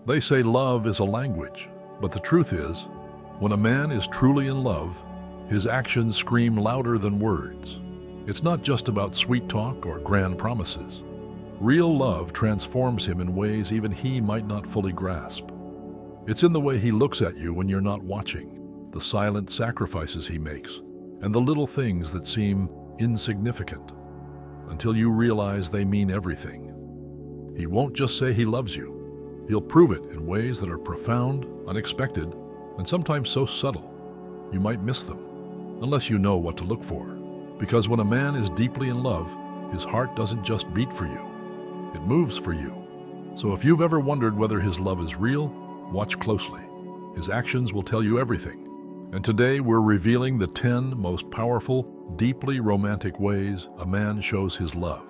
They say love is a language, but the truth is, when a man is truly in love, his actions scream louder than words. It's not just about sweet talk or grand promises. Real love transforms him in ways even he might not fully grasp. It's in the way he looks at you when you're not watching, the silent sacrifices he makes, and the little things that seem insignificant, until you realize they mean everything. He won't just say he loves you. He'll prove it in ways that are profound, unexpected, and sometimes so subtle, you might miss them, unless you know what to look for. Because when a man is deeply in love, his heart doesn't just beat for you, it moves for you. So if you've ever wondered whether his love is real, watch closely. His actions will tell you everything. And today we're revealing the 10 most powerful, deeply romantic ways a man shows his love.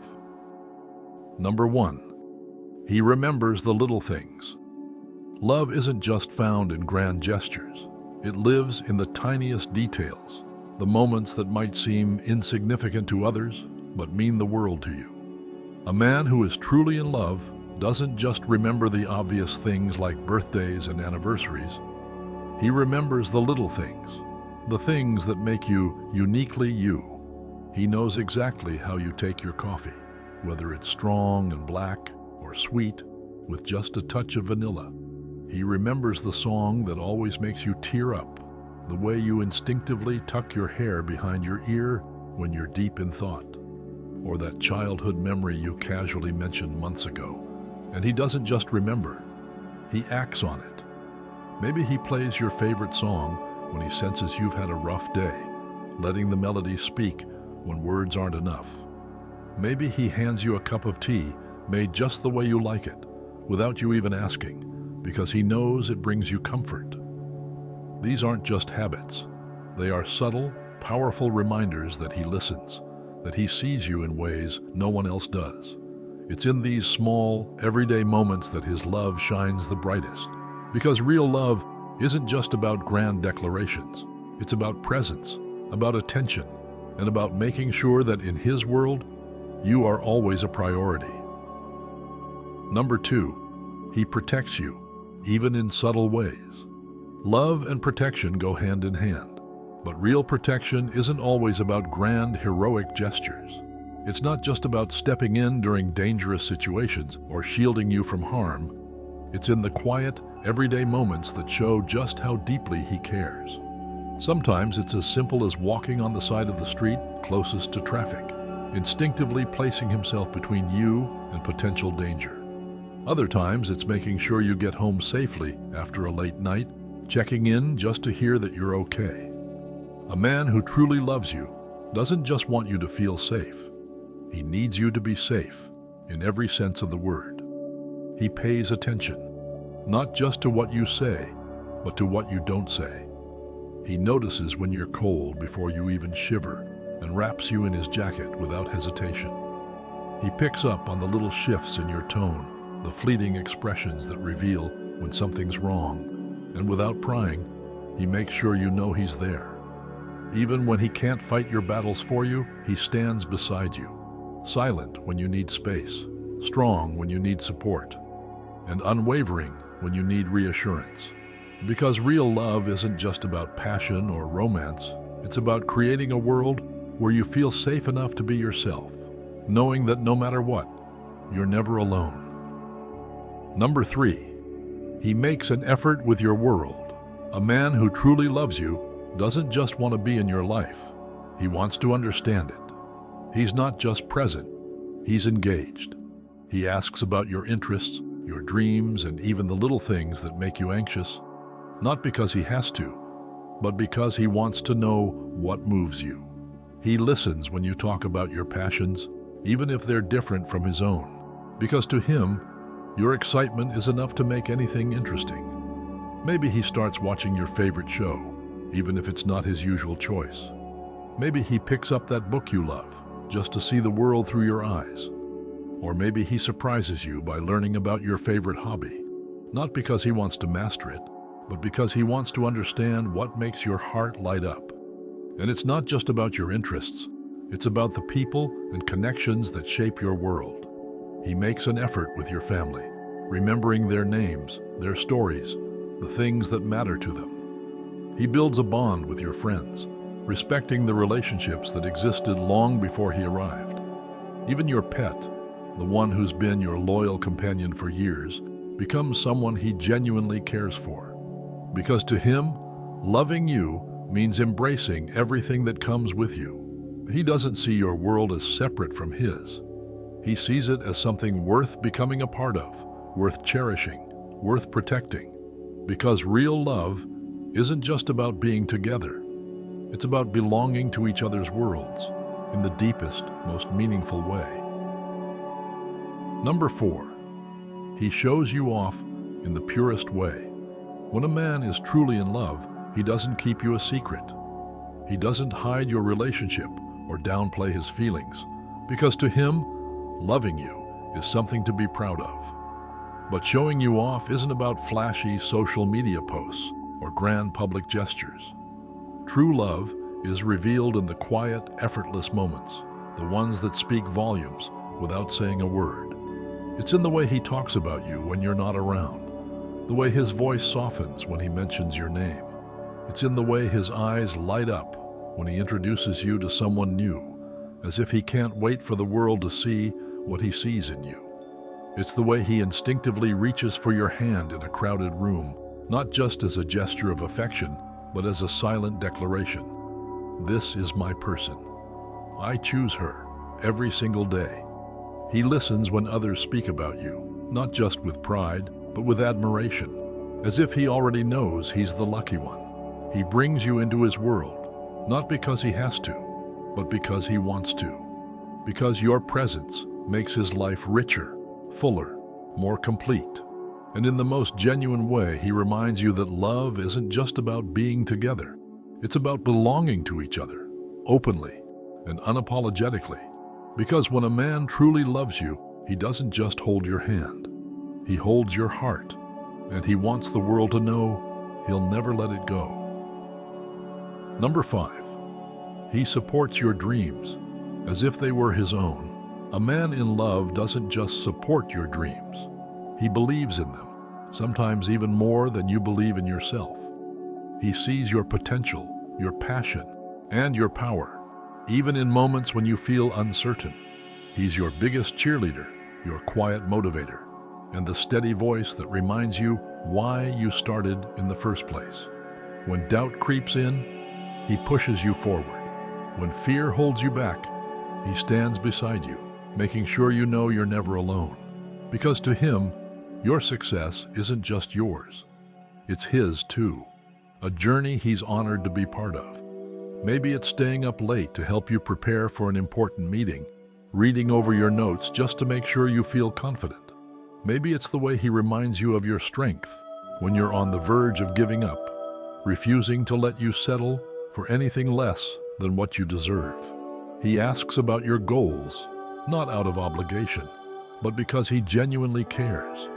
Number 1. He remembers the little things. Love isn't just found in grand gestures. It lives in the tiniest details, the moments that might seem insignificant to others, but mean the world to you. A man who is truly in love doesn't just remember the obvious things like birthdays and anniversaries. He remembers the little things, the things that make you uniquely you. He knows exactly how you take your coffee, whether it's strong and black or sweet with just a touch of vanilla. He remembers the song that always makes you tear up, the way you instinctively tuck your hair behind your ear when you're deep in thought, or that childhood memory you casually mentioned months ago. And he doesn't just remember, he acts on it. Maybe he plays your favorite song when he senses you've had a rough day, letting the melody speak when words aren't enough. Maybe he hands you a cup of tea made just the way you like it, without you even asking, because he knows it brings you comfort. These aren't just habits. They are subtle, powerful reminders that he listens, that he sees you in ways no one else does. It's in these small, everyday moments that his love shines the brightest. Because real love isn't just about grand declarations. It's about presence, about attention, and about making sure that in his world, you are always a priority. Number 2, he protects you, even in subtle ways. Love and protection go hand in hand, but real protection isn't always about grand, heroic gestures. It's not just about stepping in during dangerous situations or shielding you from harm. It's in the quiet, everyday moments that show just how deeply he cares. Sometimes it's as simple as walking on the side of the street closest to traffic, instinctively placing himself between you and potential danger. Other times it's making sure you get home safely after a late night, checking in just to hear that you're okay. A man who truly loves you doesn't just want you to feel safe. He needs you to be safe in every sense of the word. He pays attention, not just to what you say, but to what you don't say. He notices when you're cold before you even shiver and wraps you in his jacket without hesitation. He picks up on the little shifts in your tone, the fleeting expressions that reveal when something's wrong, and without prying, he makes sure you know he's there. Even when he can't fight your battles for you, he stands beside you, silent when you need space, strong when you need support, and unwavering when you need reassurance. Because real love isn't just about passion or romance, it's about creating a world where you feel safe enough to be yourself, knowing that no matter what, you're never alone. Number 3, he makes an effort with your world. A man who truly loves you doesn't just want to be in your life. He wants to understand it. He's not just present, he's engaged. He asks about your interests, your dreams, and even the little things that make you anxious, not because he has to, but because he wants to know what moves you. He listens when you talk about your passions, even if they're different from his own, because to him, your excitement is enough to make anything interesting. Maybe he starts watching your favorite show, even if it's not his usual choice. Maybe he picks up that book you love, just to see the world through your eyes. Or maybe he surprises you by learning about your favorite hobby, not because he wants to master it, but because he wants to understand what makes your heart light up. And it's not just about your interests, it's about the people and connections that shape your world. He makes an effort with your family, remembering their names, their stories, the things that matter to them. He builds a bond with your friends, respecting the relationships that existed long before he arrived. Even your pet, the one who's been your loyal companion for years, becomes someone he genuinely cares for. Because to him, loving you means embracing everything that comes with you. He doesn't see your world as separate from his. He sees it as something worth becoming a part of, worth cherishing, worth protecting. Because real love isn't just about being together. It's about belonging to each other's worlds in the deepest, most meaningful way. Number 4, he shows you off in the purest way. When a man is truly in love, he doesn't keep you a secret. He doesn't hide your relationship or downplay his feelings, because to him, loving you is something to be proud of. But showing you off isn't about flashy social media posts or grand public gestures. True love is revealed in the quiet, effortless moments, the ones that speak volumes without saying a word. It's in the way he talks about you when you're not around, the way his voice softens when he mentions your name. It's in the way his eyes light up when he introduces you to someone new, as if he can't wait for the world to see what he sees in you. It's the way he instinctively reaches for your hand in a crowded room, not just as a gesture of affection, but as a silent declaration. This is my person. I choose her every single day. He listens when others speak about you, not just with pride, but with admiration, as if he already knows he's the lucky one. He brings you into his world, not because he has to, but because he wants to. Because your presence makes his life richer, fuller, more complete. And in the most genuine way, he reminds you that love isn't just about being together. It's about belonging to each other, openly and unapologetically. Because when a man truly loves you, he doesn't just hold your hand. He holds your heart, and he wants the world to know he'll never let it go. Number 5, he supports your dreams as if they were his own. A man in love doesn't just support your dreams. He believes in them, sometimes even more than you believe in yourself. He sees your potential, your passion, and your power, even in moments when you feel uncertain. He's your biggest cheerleader, your quiet motivator, and the steady voice that reminds you why you started in the first place. When doubt creeps in, he pushes you forward. When fear holds you back, he stands beside you, making sure you know you're never alone. Because to him, your success isn't just yours. It's his too. A journey he's honored to be part of. Maybe it's staying up late to help you prepare for an important meeting, reading over your notes just to make sure you feel confident. Maybe it's the way he reminds you of your strength when you're on the verge of giving up, refusing to let you settle for anything less than what you deserve. He asks about your goals, not out of obligation, but because he genuinely cares.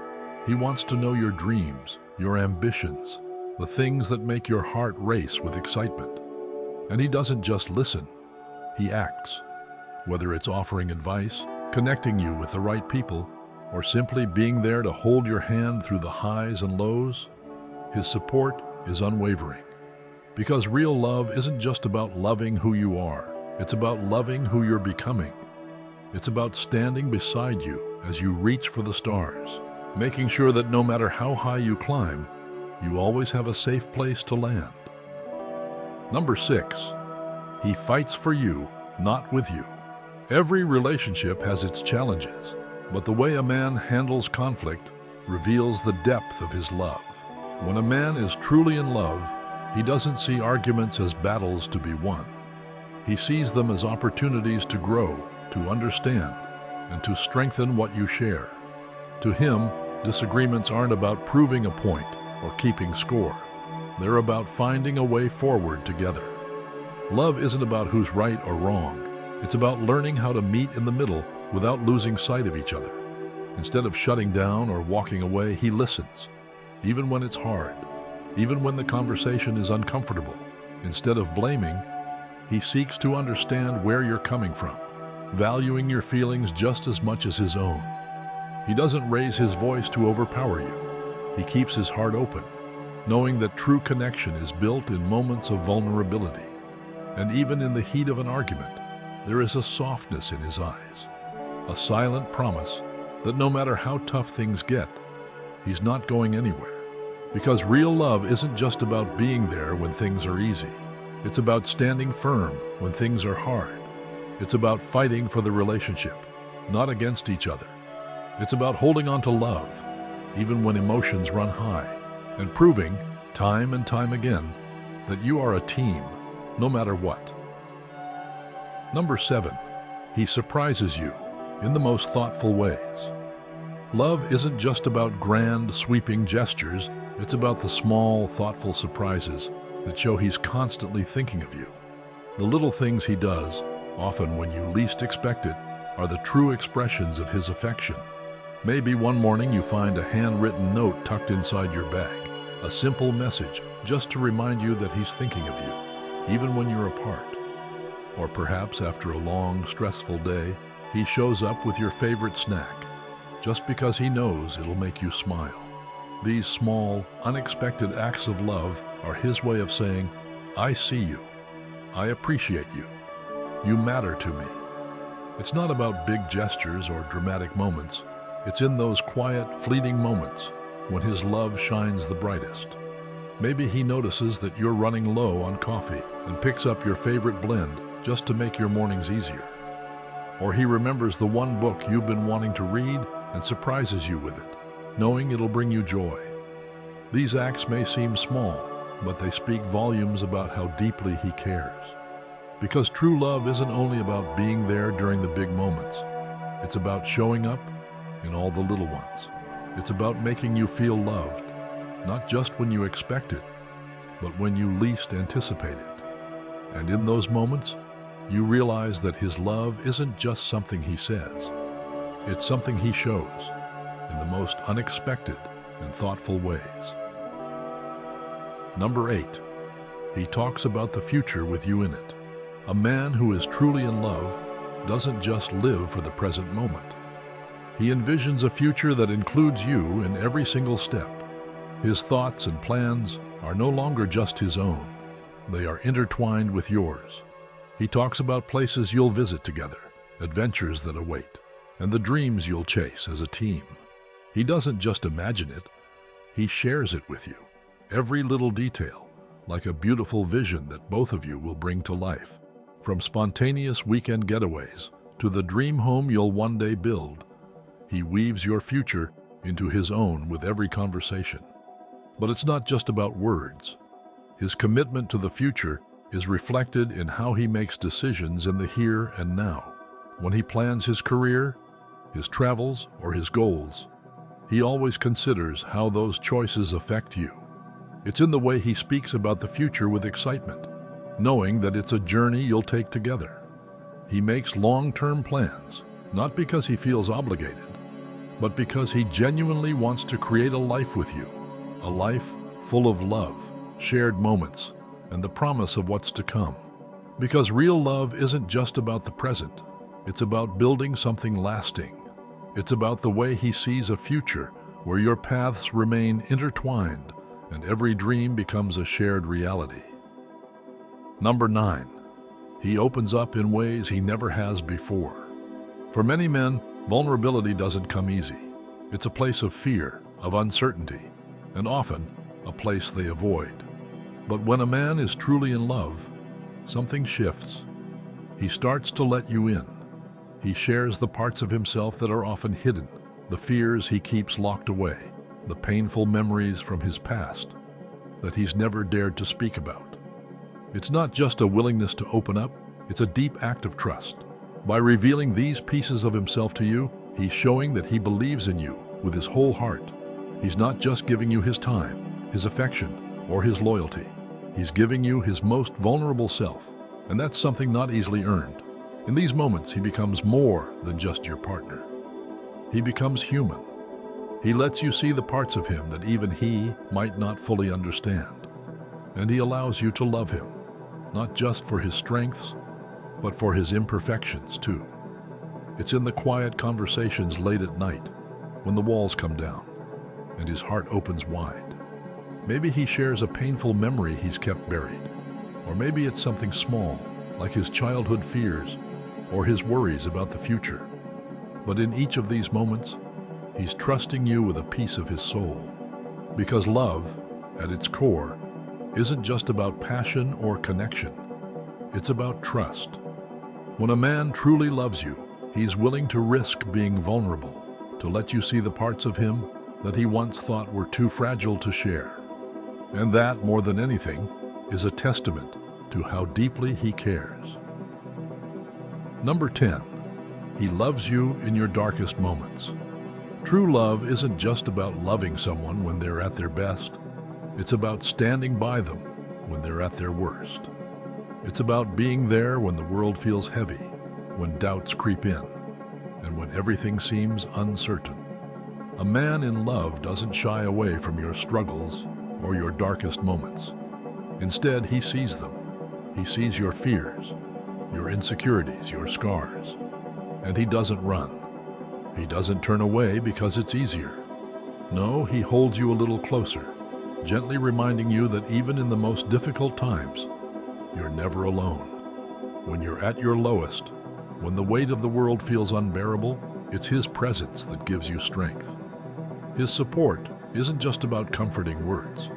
He wants to know your dreams, your ambitions, the things that make your heart race with excitement. And he doesn't just listen, he acts. Whether it's offering advice, connecting you with the right people, or simply being there to hold your hand through the highs and lows, his support is unwavering. Because real love isn't just about loving who you are, it's about loving who you're becoming. It's about standing beside you as you reach for the stars, making sure that no matter how high you climb, you always have a safe place to land. Number 6, he fights for you, not with you. Every relationship has its challenges, but the way a man handles conflict reveals the depth of his love. When a man is truly in love, he doesn't see arguments as battles to be won. He sees them as opportunities to grow, to understand, and to strengthen what you share. To him, disagreements aren't about proving a point or keeping score. They're about finding a way forward together. Love isn't about who's right or wrong. It's about learning how to meet in the middle without losing sight of each other. Instead of shutting down or walking away, he listens, even when it's hard, even when the conversation is uncomfortable. Instead of blaming, he seeks to understand where you're coming from, valuing your feelings just as much as his own. He doesn't raise his voice to overpower you. He keeps his heart open, knowing that true connection is built in moments of vulnerability. And even in the heat of an argument, there is a softness in his eyes, a silent promise that no matter how tough things get, he's not going anywhere. Because real love isn't just about being there when things are easy. It's about standing firm when things are hard. It's about fighting for the relationship, not against each other. It's about holding on to love, even when emotions run high, and proving, time and time again, that you are a team, no matter what. Number 7, he surprises you in the most thoughtful ways. Love isn't just about grand, sweeping gestures. It's about the small, thoughtful surprises that show he's constantly thinking of you. The little things he does, often when you least expect it, are the true expressions of his affection. Maybe one morning you find a handwritten note tucked inside your bag, a simple message just to remind you that he's thinking of you, even when you're apart. Or perhaps after a long, stressful day, he shows up with your favorite snack, just because he knows it'll make you smile. These small, unexpected acts of love are his way of saying, I see you. I appreciate you. You matter to me. It's not about big gestures or dramatic moments. It's in those quiet, fleeting moments when his love shines the brightest. Maybe he notices that you're running low on coffee and picks up your favorite blend just to make your mornings easier. Or he remembers the one book you've been wanting to read and surprises you with it, knowing it'll bring you joy. These acts may seem small, but they speak volumes about how deeply he cares. Because true love isn't only about being there during the big moments. It's about showing up in all the little ones. It's about making you feel loved, not just when you expect it, but when you least anticipate it. And in those moments, you realize that his love isn't just something he says. It's something he shows in the most unexpected and thoughtful ways. Number 8, he talks about the future with you in it. A man who is truly in love doesn't just live for the present moment. He envisions a future that includes you in every single step. His thoughts and plans are no longer just his own. They are intertwined with yours. He talks about places you'll visit together, adventures that await, and the dreams you'll chase as a team. He doesn't just imagine it, he shares it with you. Every little detail, like a beautiful vision that both of you will bring to life. From spontaneous weekend getaways to the dream home you'll one day build, he weaves your future into his own with every conversation. But it's not just about words. His commitment to the future is reflected in how he makes decisions in the here and now. When he plans his career, his travels, or his goals, he always considers how those choices affect you. It's in the way he speaks about the future with excitement, knowing that it's a journey you'll take together. He makes long-term plans, not because he feels obligated, but because he genuinely wants to create a life with you, a life full of love, shared moments, and the promise of what's to come. Because real love isn't just about the present, it's about building something lasting. It's about the way he sees a future where your paths remain intertwined and every dream becomes a shared reality. Number 9, he opens up in ways he never has before. For many men, vulnerability doesn't come easy. It's a place of fear, of uncertainty, and often a place they avoid. But when a man is truly in love, something shifts. He starts to let you in. He shares the parts of himself that are often hidden, the fears he keeps locked away, the painful memories from his past that he's never dared to speak about. It's not just a willingness to open up, it's a deep act of trust. By revealing these pieces of himself to you, he's showing that he believes in you with his whole heart. He's not just giving you his time, his affection, or his loyalty. He's giving you his most vulnerable self, and that's something not easily earned. In these moments, he becomes more than just your partner. He becomes human. He lets you see the parts of him that even he might not fully understand. And he allows you to love him, not just for his strengths, but for his imperfections too. It's in the quiet conversations late at night, when the walls come down and his heart opens wide. Maybe he shares a painful memory he's kept buried, or maybe it's something small, like his childhood fears or his worries about the future. But in each of these moments, he's trusting you with a piece of his soul. Because love, at its core, isn't just about passion or connection. It's about trust. When a man truly loves you, he's willing to risk being vulnerable, to let you see the parts of him that he once thought were too fragile to share. And that, more than anything, is a testament to how deeply he cares. Number 10. He loves you in your darkest moments. True love isn't just about loving someone when they're at their best. It's about standing by them when they're at their worst. It's about being there when the world feels heavy, when doubts creep in, and when everything seems uncertain. A man in love doesn't shy away from your struggles or your darkest moments. Instead, he sees them. He sees your fears, your insecurities, your scars. And he doesn't run. He doesn't turn away because it's easier. No, he holds you a little closer, gently reminding you that even in the most difficult times, you're never alone. When you're at your lowest, when the weight of the world feels unbearable, it's his presence that gives you strength. His support isn't just about comforting words.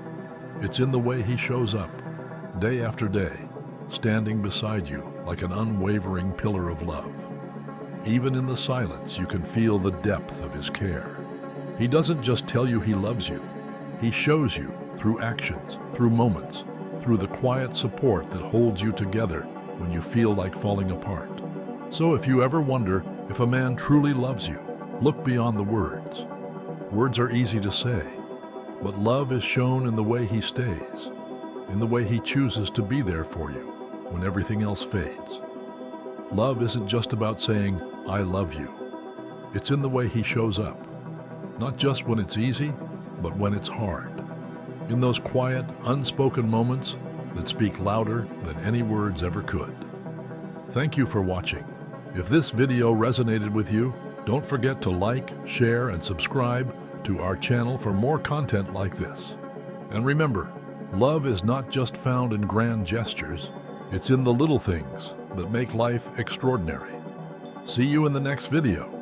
It's in the way he shows up, day after day, standing beside you like an unwavering pillar of love. Even in the silence, you can feel the depth of his care. He doesn't just tell you he loves you. He shows you through actions, through moments, through the quiet support that holds you together when you feel like falling apart. So if you ever wonder if a man truly loves you, look beyond the words. Words are easy to say, but love is shown in the way he stays, in the way he chooses to be there for you when everything else fades. Love isn't just about saying, "I love you." It's in the way he shows up, not just when it's easy, but when it's hard. In those quiet, unspoken moments that speak louder than any words ever could. Thank you for watching. If this video resonated with you, don't forget to like, share, and subscribe to our channel for more content like this. And remember, love is not just found in grand gestures, it's in the little things that make life extraordinary. See you in the next video.